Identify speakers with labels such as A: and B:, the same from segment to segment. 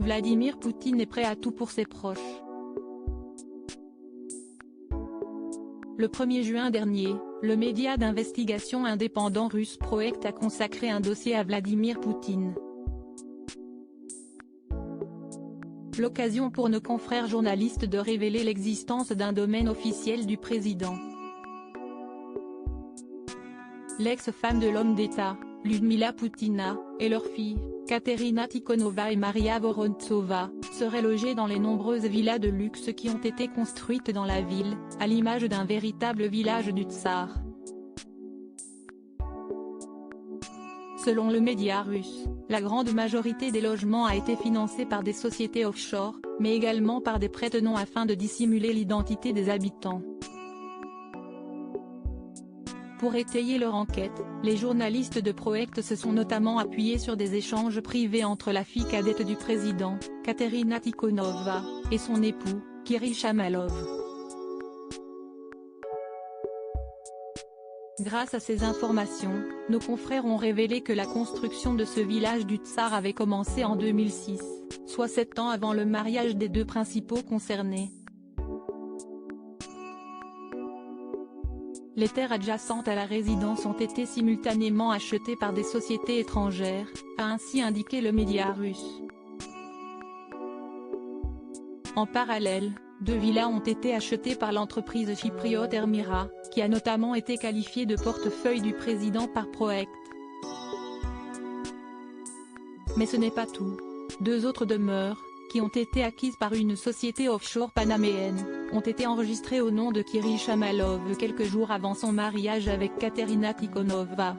A: Vladimir Poutine est prêt à tout pour ses proches. Le 1er juin dernier, le média d'investigation indépendant russe Proekt a consacré un dossier à Vladimir Poutine. L'occasion pour nos confrères journalistes de révéler l'existence d'un domaine officiel du président. L'ex-femme de l'homme d'État, Lyudmila Poutina, et leur fille, Katerina Tikhonova et Maria Vorontsova, seraient logées dans les nombreuses villas de luxe qui ont été construites dans la ville, à l'image d'un véritable village du tsar. Selon le média russe, la grande majorité des logements a été financée par des sociétés offshore, mais également par des prête-noms afin de dissimuler l'identité des habitants. Pour étayer leur enquête, les journalistes de Proekt se sont notamment appuyés sur des échanges privés entre la fille cadette du président, Katerina Tikhonova, et son époux, Kirill Shamalov. Grâce à ces informations, nos confrères ont révélé que la construction de ce village du tsar avait commencé en 2006, soit 7 ans avant le mariage des deux principaux concernés. Les terres adjacentes à la résidence ont été simultanément achetées par des sociétés étrangères, a ainsi indiqué le média russe. En parallèle, 2 villas ont été achetées par l'entreprise chypriote Ermira, qui a notamment été qualifiée de portefeuille du président par Proekt. Mais ce n'est pas tout. 2 autres demeures, qui ont été acquises par une société offshore panaméenne, ont été enregistrées au nom de Kirill Shamalov quelques jours avant son mariage avec Katerina Tikhonova.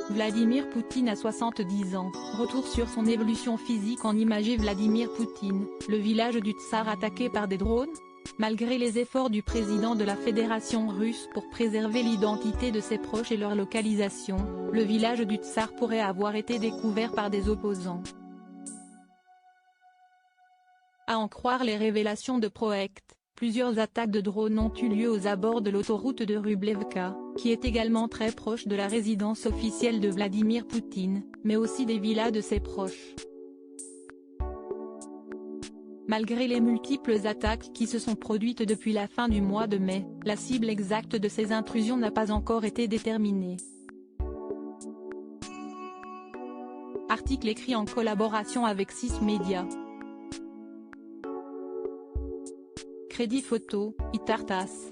A: Vladimir Poutine a 70 ans, retour sur son évolution physique en imagé Vladimir Poutine, le village du tsar attaqué par des drones? Malgré les efforts du président de la Fédération russe pour préserver l'identité de ses proches et leur localisation, le village du tsar pourrait avoir été découvert par des opposants. À en croire les révélations de Proekt, plusieurs attaques de drones ont eu lieu aux abords de l'autoroute de Rublevka, qui est également très proche de la résidence officielle de Vladimir Poutine, mais aussi des villas de ses proches. Malgré les multiples attaques qui se sont produites depuis la fin du mois de mai, la cible exacte de ces intrusions n'a pas encore été déterminée. Article écrit en collaboration avec 6 médias. Crédit photo, Itartas.